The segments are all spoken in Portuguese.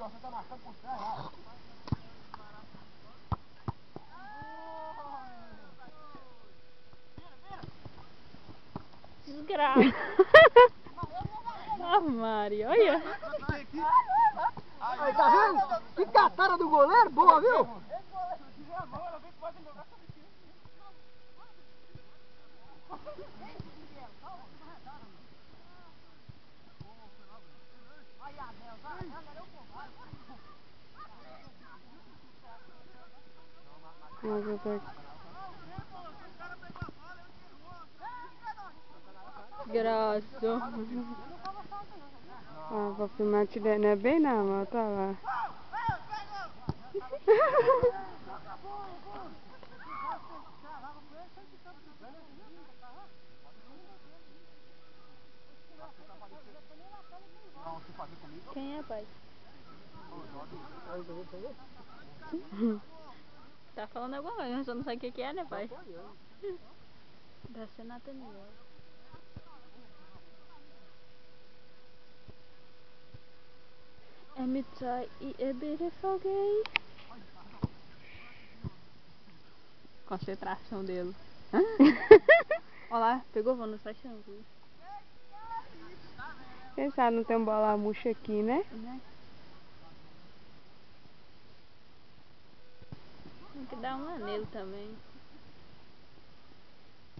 ó, você tá marcando por trás lá. Desgraça. Ah, Mari, olha. Aí, tá vendo? Que catada do goleiro, boa, viu? Graça. Ah, vou filmar te dando, não é bem não, ó, tá lá. Quem é, pai? Tá falando alguma coisa, mas eu não sei o que é, né, pai? Deve ser Nathaniel. Emitai e a beautiful gay. Concentração dele. Olha lá, pegou voo no saixão, viu? Quem sabe não tem um bola murcha aqui, né? Tem que dar uma nele também.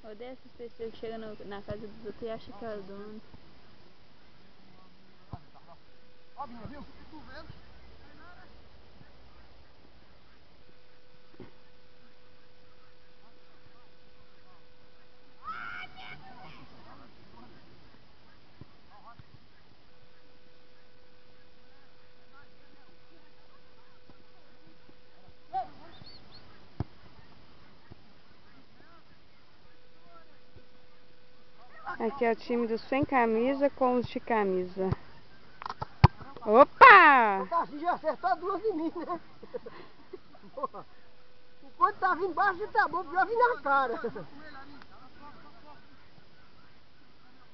Odeio essas pessoas que chegam na casa dos outros e acham que é o dono. Ó, Binha, viu? Tu vendo? Aqui é o time dos sem camisa com os de camisa. Opa! O Tarcísio já acertou duas em mim, né? Porra. Enquanto tava embaixo, tá bom, já vim na cara.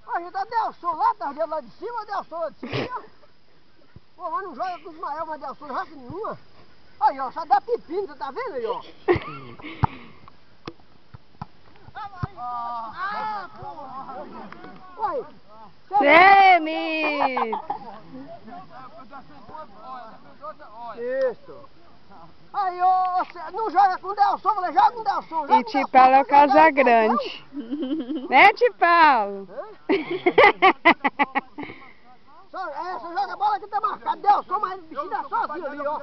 A gente tá Delson lá, tá vendo lá de cima, Delson lá de cima. Pô, mas não joga com o Ismael, mas Delson raça nenhuma. Aí, ó, só dá pepino, você tá vendo aí, ó? Uai, Semi! isso. Aí, ó, não joga com o Delson, falei, joga com o Delson. E Tio Paulo é o Casagrande. Né, Tio Paulo? Só joga a bola que tá marcado. Delson, mas o bichinho tá sozinho ali, ó.